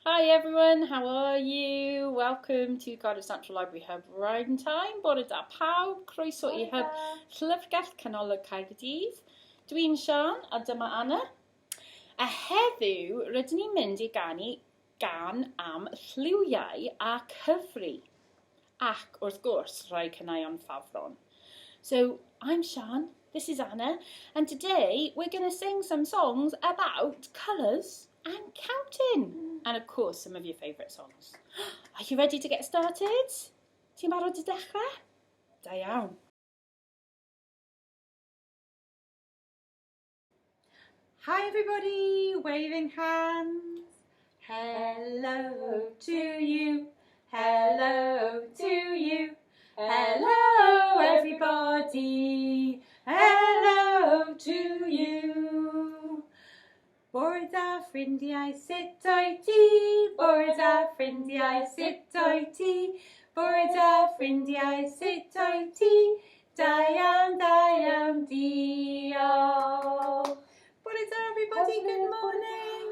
Hi everyone, how are you? Welcome to Cardiff Central Library Hub rhymetime. Bore da pawb, croeso I Hub Llyfrgell Canolog Caerdydd. Dwi'n Sian a dyma Anna. A heddiw rydyn ni'n mynd I ganu gan am lliwiau a cyfri. Ac wrth gwrs rhai caneuon ffafron. So I'm Sian, this is Anna, and today we're going to sing some songs about colours and counting. And of course, some of your favourite songs. Are you ready to get started? Ti'n barod I dechrau? Da iawn. Hi everybody, waving hands. Hello to you. Hello to you. Hello everybody. Hello to you. Bore da ffrindiau sut o'i ti? Bore da ffrindiau sut o'i ti? Bore da ffrindiau sut o'i ti? Da iawn, diolch. Bore da everybody, good morning.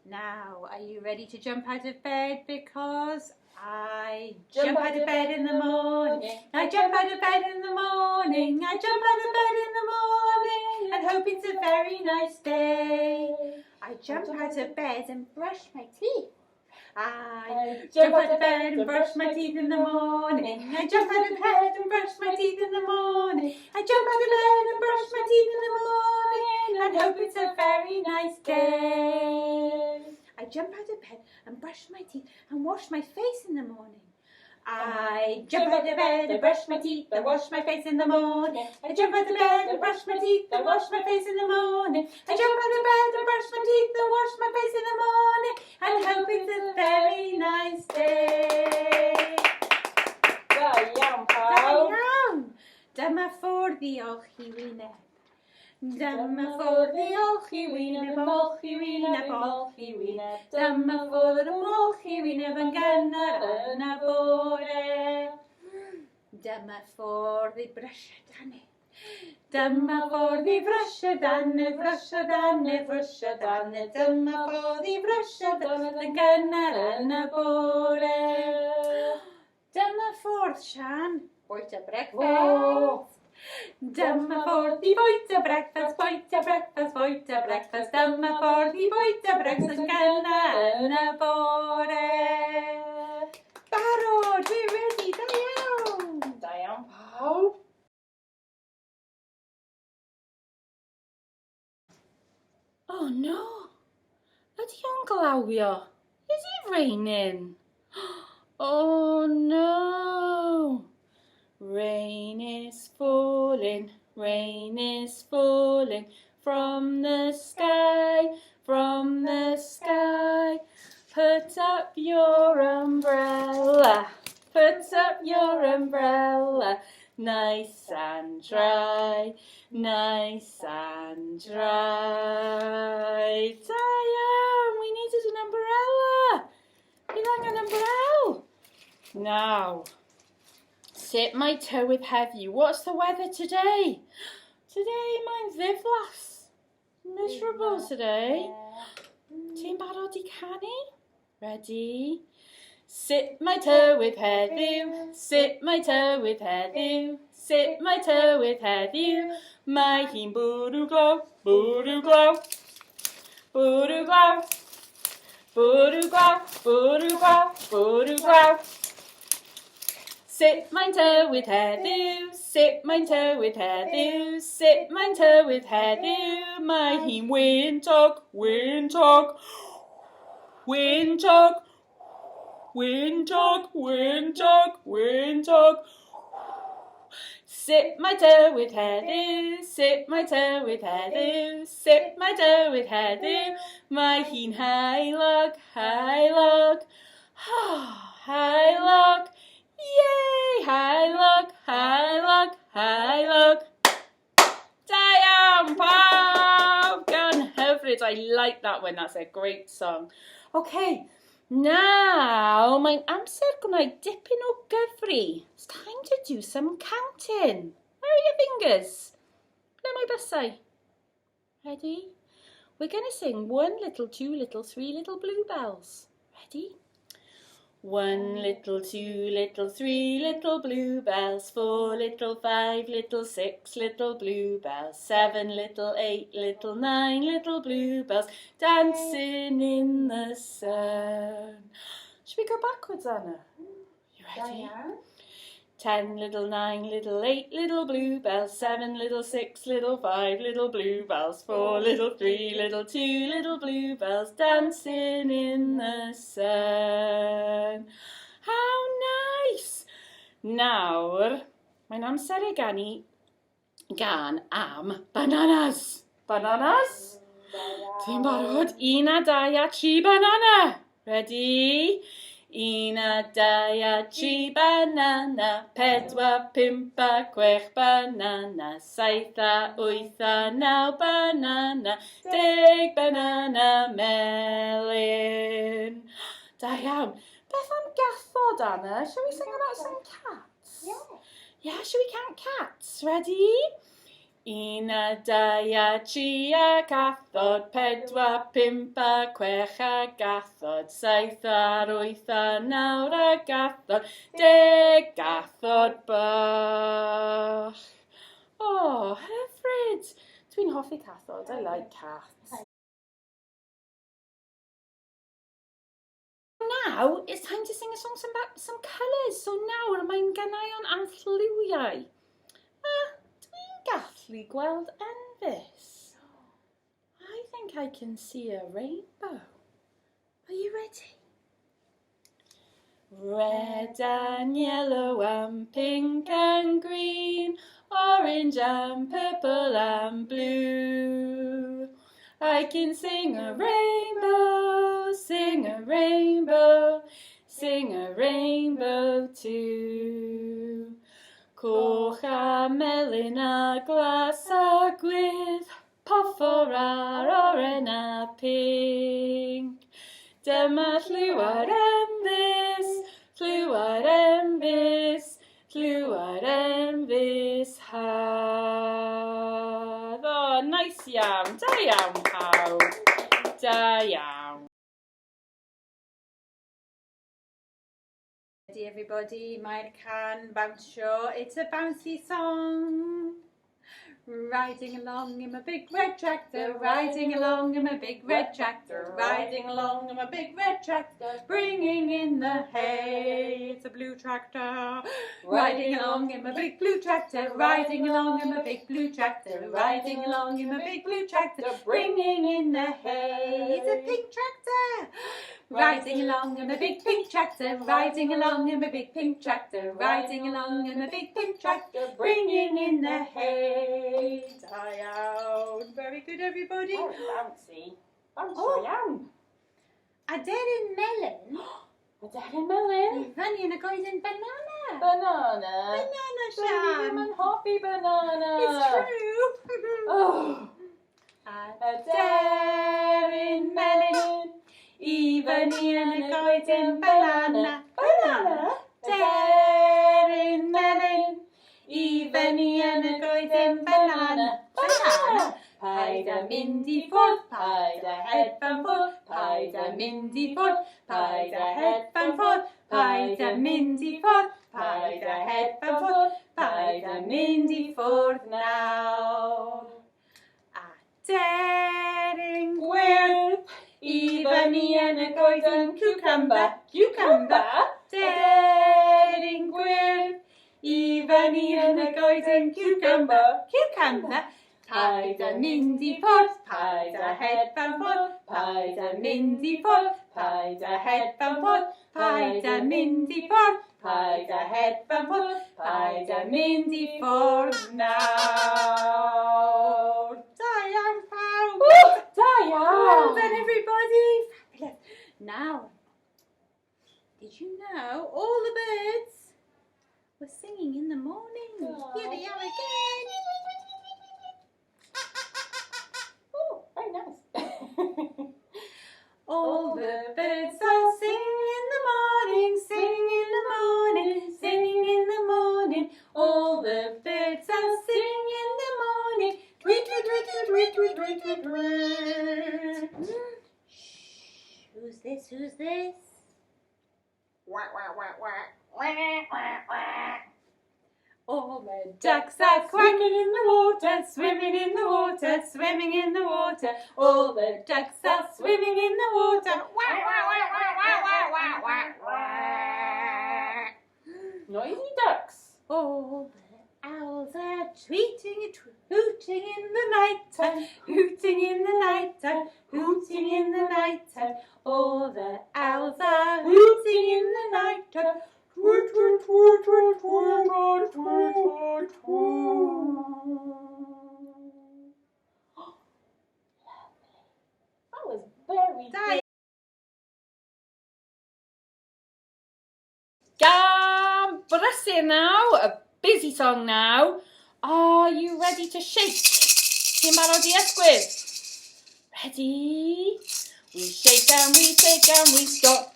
Now, are you ready to jump out of bed? Because I jump out of bed in the morning. I jump out of bed in the morning. I jump out of bed in the morning and hope it's a very nice day. I jump out of bed and brush my teeth. I jump out of bed and brush my teeth in the morning. I jump out of bed and brush my teeth in the morning. I jump out of bed and brush my teeth in the morning and hope it's a very nice day. I jump out of bed and brush my teeth and wash my face in the morning. I jump out of bed and brush my teeth and wash my face in the morning. I jump out of bed and brush my teeth and wash my face in the morning. I jump out of bed and brush my teeth and wash my face in the morning and hope it's a very nice day. Da iawn pawb. Da iawn. Dyma ffordd diolch I wyneb. Dyma ffordd diolch I wyneb, molch I wyneb, molch I wyneb. Dyma ffordd y molch I wyneb yn gynnar yn y bore. Dyma ffordd I brysio danu. Dyma ffordd I brysio danu, brysio danu, brysio danu. Dyma ffordd I brysio danu yn gynnar yn y bore. Dyma ffordd, Sian, bwyta breakfast. Dyma ffordd I bwyta breakfast, bwyta breakfast, bwyta breakfast. Dyma ffordd I bwyta breakfast yn gynnar yn y bore. Barod, we're ready, da iawn. Da iawn pawb. Oh no, ydy o'n glawio? Is it raining? Oh no. Rain is falling from the sky, from the sky. Put up your umbrella, put up your umbrella. Nice and dry, nice and dry. Diane, we needed an umbrella. Bilang an umbrella. Now, sut mae tywydd heddiw? What's the weather today? Today, mae'n ddiflas. Miserable today. Ti'n barod I canu? Ready? Sut mae tywydd heddiw? Sut mae tywydd heddiw? Sut mae tywydd heddiw? Mae hi'n bwrw glaw, bwrw glaw. Bwrw glaw. Bwrw glaw, bwrw glaw, bwrw glaw. Sut mae'n tywydd heddiw, sut mae'n tywydd heddiw, sut mae'n tywydd heddiw. Mae hi'n wyntog, wyntog, wyntog, wyntog, wyntog, wyntog. Sut mae tywydd heddiw, sut mae tywydd heddiw, sut mae tywydd heddiw. Mae hi'n haelog, haelog, haelog. Yay! Haelog, haelog, haelog. Da iawn pawb! Gan hyfryd, I like that one, that's a great song. Okay, now mae'n amser gwneud dipyn o gyfri. It's time to do some counting. Where are your fingers? Ble mae bysau? Ready? We're going to sing 1 little, 2 little, 3 little bluebells. Ready? 1 little, 2 little, 3 little bluebells, 4 little, 5 little, 6 little bluebells, 7 little, 8 little, 9 little bluebells, dancing in the sun. Should we go backwards, Anna? You ready? 10 little, 9 little, 8 little bluebells, 7 little, 6 little, 5 little bluebells, 4 little, 3 little, 2 little bluebells, dancing in the sun. How nice! Nawr, mae'n amser i gan am bananas. Bananas? Ti'n barod? 1 a 2 a 3 banana. Ready? 1 a 2 a 3 banana, 4 5 a 6 banana, 7 a 8 a 9 banana, 10 banana melyn. Da iawn. Beth am gathod, Anna? Shall we sing about some cats? Yeah, shall we count cats? Ready? 1 a 2 a 3 a cathod, 4 5 a 6 a gathod, 7 a 8 a 9 a gathod, 10 gathod bach. Oh, hyfryd. Dwi'n hoffi cathod. I like cats. Now it's time to sing a song about some colours. So nawr mae'n caneuon am lliwiau. Dwi'n gallu gweld enfys. I think I can see a rainbow. Are you ready? Red and yellow and pink and green, orange and purple and blue. I can sing a rainbow, sing a rainbow, sing a rainbow too. Coch a melyn a glas a gwydd, poffor a'r oren a pink. Dyma lliwau'r enfys, lliwau'r enfys, lliwau'r enfys hadd. Oh, nice iawn. Da iawn, pawb. Da iawn. Ready, everybody? Mae'r can bounsio. It's a bouncy song. Riding along in my big red tractor, riding along in my big red tractor, riding along in my big red tractor, bringing in the hay. It's a blue tractor. Riding along in my big blue tractor, riding along in my big blue tractor, riding along in my big blue tractor, bringing in the hay. It's a pink tractor. Riding along in my big pink tractor, riding along in my big pink tractor, riding along in my big pink tractor, bringing in the hay. Da iawn. Very good, everybody. Oh, bouncy. Bouncy iawn. Aderyn Melyn. Aderyn Melyn. I rhannu yn y goeden banana. Banana. Banana, Dwi ddim Sian. yn hoffi banana. It's true. Oh. Aderyn Melyn. I fyny yn y goeden banana. Banana. Aderyn Melyn. I fyny yn y goeden banana. Banana. Paid a mynd i ffwrdd, paid a hedfan ffwrdd, paid a mynd i ffwrdd, paid a hedfan ffwrdd, paid a mynd i ffwrdd, paid a hedfan ffwrdd, paid a mynd i ffwrdd nawr. Aderyn gwyrdd, i fyny yn y goeden cucumber, cucumber. Aderyn gwyrdd, i fyny yn y goeden cucumber, cucumber. Paid a mynd i ffwrdd, paid a hedfan ffwrdd, paid a mynd i ffwrdd, paid a hedfan ffwrdd, paid a mynd i ffwrdd, paid a hedfan ffwrdd, paid a mynd i ffwrdd nawr. Da iawn, pawb. Da iawn. Well done, everybody. Fabulous. Now, did you know all the birds were singing in the morning? Here they are again. Very nice. All the birds are singing in the morning, singing in the morning, singing in the morning. All the birds are singing in the morning. Tweet, tweet, tweet, tweet, tweet, tweet, tweet, tweet. Shh. Who's this? Who's this? All the ducks are quacking in the water, swimming in the water, swimming in the water. All the ducks are swimming in the water. Noisy ducks. All the owls are tweeting and hooting in the night time, hooting in the night time, hooting in the night time. All the owls are hooting in the night time. Tweet, tweet, tweet, tweet, tweet, tweet, tweet, tweet. That was very good. Gam brysur now, a busy song now. Are you ready to shake? Ti'n barod I ysgwydd? Ready? We shake and we stop.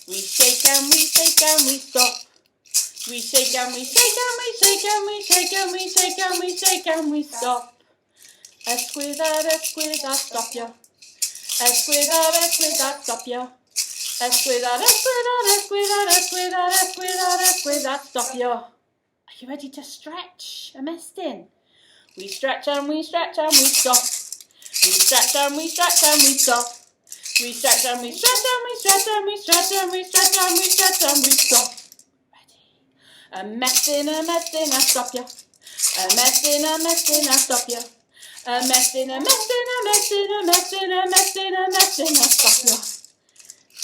We shake and we stop. We shake and we shake and we shake and we shake and we shake and we shake and we stop. Ysgwydd a stopio. Ysgwydd a stopio. Ysgwydd a stopio. Are you ready to stretch? Ymestyn. We stretch and we stretch and we stop. We stretch and we stretch and we stop. We stretch and we stretch and we stretch and we stretch and we stretch and we stretch and we stop. Ready? Ymestyn a stopio. Ymestyn a stopio. Ymestyn a stopio.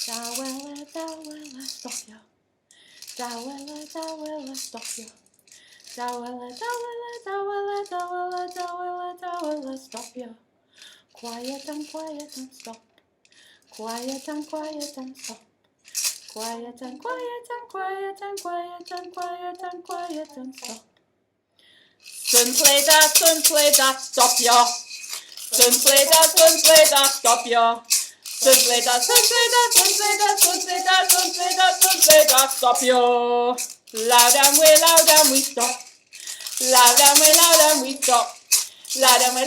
Dawela stopio. Dawela stopio. Dawela stopio. Quiet and stop. Quiet and stop. Quiet and stop. Sunpleda stopio. Sunpleda stopio. Sunpleda stopio. Loud and we stop. Loud and we stop. Loud and we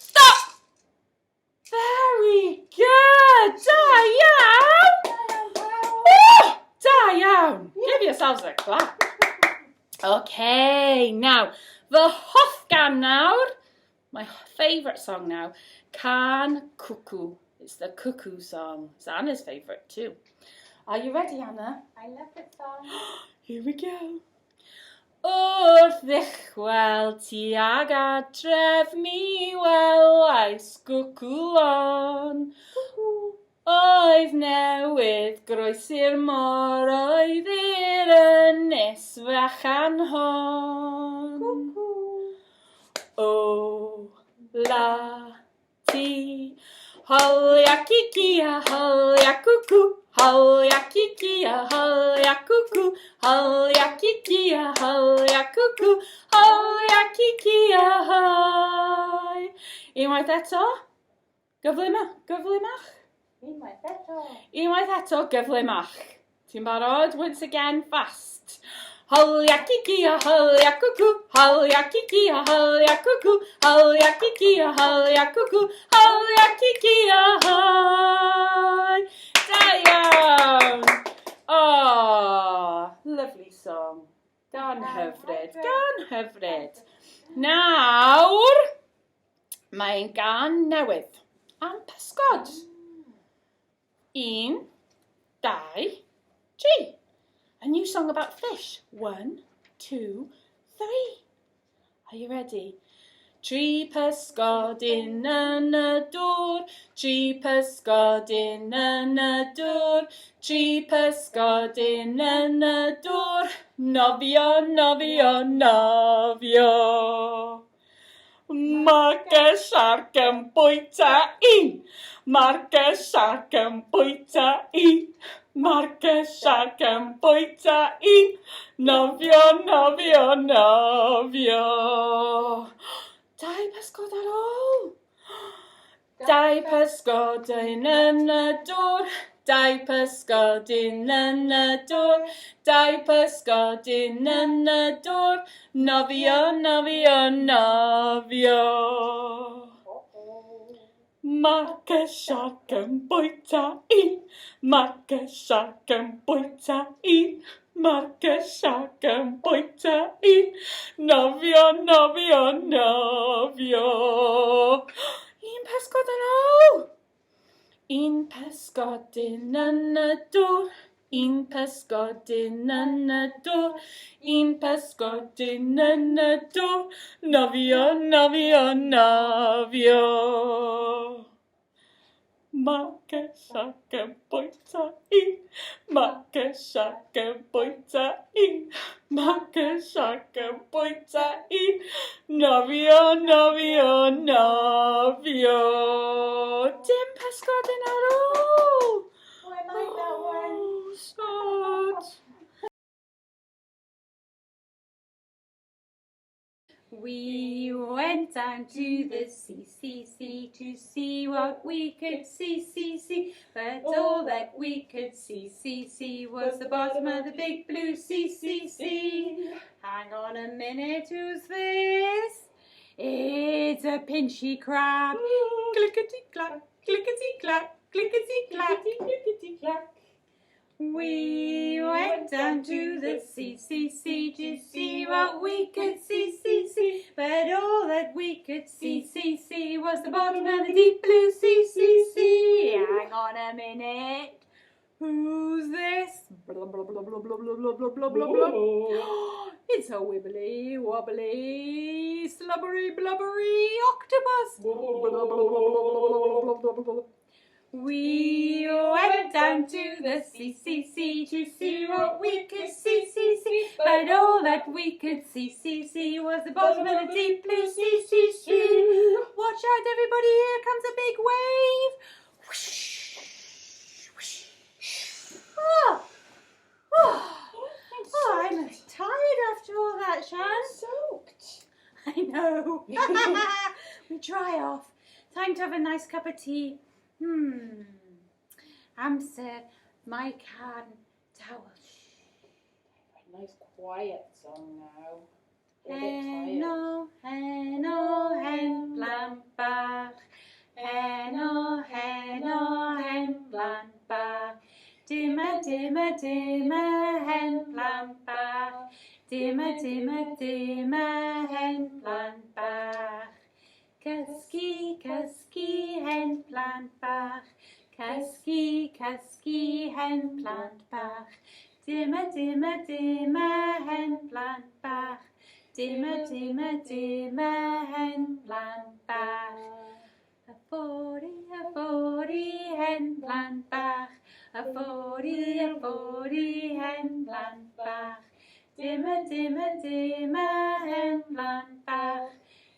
stop. Very good. Diane. Give yourselves a clap. Okay, now the Hothgan nawr. My favourite song now. Can Cuckoo. It's the cuckoo song. It's Anna's favourite too. Are you ready, Anna? I love this song. Here we go. Wrth ddychwel tuag adref mi welais gwcwlon. Oedd newydd groesi'r môr oedd i'r ynys fechan hon. O la ti, holia kikia, holia cuckoo. Holia kikia, holia cuckoo. Holia kikia, holia cuckoo. Holia kikia, hoi. Unwaith eto. Gyflymach. Unwaith eto, gyflymach. Ti'n barod? Once again, fast. Holia kikia, holia cuckoo. Holia kikia, holia cuckoo. Holia kikia, holia cuckoo. Holia kikia, hoi. Diane! Oh, lovely song. Gan hyfryd. Nawr, mae'n gan newydd am pysgod. 1, 2, 3. A new song about fish. 1, 2, 3. Are you ready? Tri Physgodyn yn y dŵr, Tri Physgodyn yn y dŵr, Tri Physgodyn yn y dŵr, nofio, nofio, nofio. Mae'r siarc yn bwyta un, mae'r siarc yn bwyta un, mae'r siarc yn bwyta un, nofio, nofio, nofio. 2 pysgod ar ôl. 2 pysgodyn yn y dŵr, 2 pysgodyn yn y dŵr, 2 pysgodyn yn y dŵr, nofio, nofio, nofio. Mac y siarc yn bwyta un. Mac y siarc yn bwyta un. Mac y siarc yn bwyta un. Nofio, nofio, nofio. Un pysgodyn o! Un pysgodyn yn y dŵr. Un pysgodyn yn y dŵr. Un pysgodyn yn y dŵr. Nofio, nofio, nofio. Mac y siarc yn bwyta un. Mac y siarc yn bwyta un. Mac y siarc yn bwyta un. Nofio, nofio, nofio. Dim pysgodyn ar ôl. Oh, I like that one. Sod. We went down to the sea to see what we could see. But all that we could see was the bottom of the big blue sea. Hang on a minute, who's this? It's a pinchy crab. Clickety-clack, clickety-clack, clickety-clack, clickety-clack. We went down to the sea to see what we could see. But all that we could see was the bottom of the deep blue sea. Hang on a minute. Who's this? Blah, blah, blah, blah, blah, blah, blah, blah, blah, blah. It's a wibbly, wobbly, slubbery, blubbery octopus. We went down to the sea to see what we could see. But all that we could see was the bottom of the deep blue sea. Watch out, everybody, here comes a big wave. Oh, I'm tired after all that, Sian. Soaked. I know. We dry off. Time to have a nice cup of tea. Amser, my can towel. A nice quiet song now. Heno, heno, hen blant bach. Heno, heno, hen blant bach. Dimmer, dimmer, dimmer, hen blant bach. Dimmer, dimmer, dimmer, hen blant bach. Cysgu, cysgu, hen blant bach. Cysgu, cysgu, hen blant bach. Dimmer, dimmer, dimmer, hen blant bach. Dimmer, dimmer, dimmer, hen blant bach. A fori, hen blant bach. A fori, hen blant bach. Dimmer, dimmer, dimmer, hen blant bach.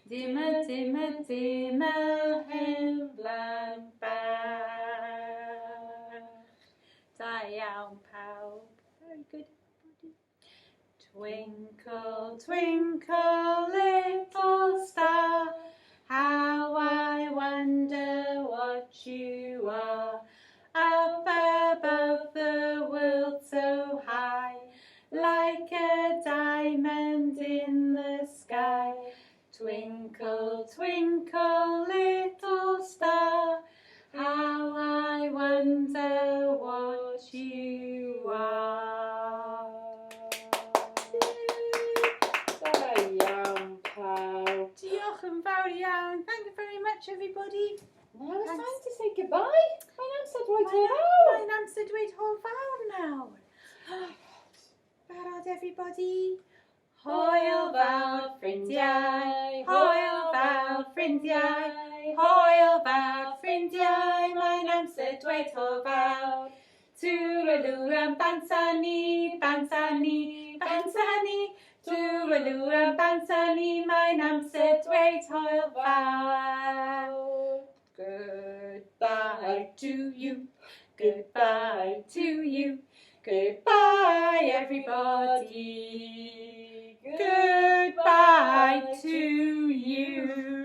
Dimmer, dimmer, dimmer, hen blant bach. Da iawn pawb. Very good. Twinkle, twinkle, little star, how I wonder what you are. Up above the world so high, like a diamond in the sky. Twinkle, twinkle, little star, how I wonder what you are. Da iawn pawb. Diolch yn fawr iawn. Thank you very much, everybody. Now it's time to say goodbye. Mae'n amser dweud hwyl. Mae'n amser dweud hwyl fawr nawr. Barod, everybody. Hwyl fawr, ffrindiau. Hwyl fawr, ffrindiau. Hwyl fawr, ffrindiau. Mae'n amser dweud hwyl fawr. Tŵralŵ am bantani, bantani, bantani. Tŵralŵ am bantani. Mae'n amser dweud hwyl fawr. Goodbye to you. Goodbye to you. Goodbye, everybody. Goodbye to you.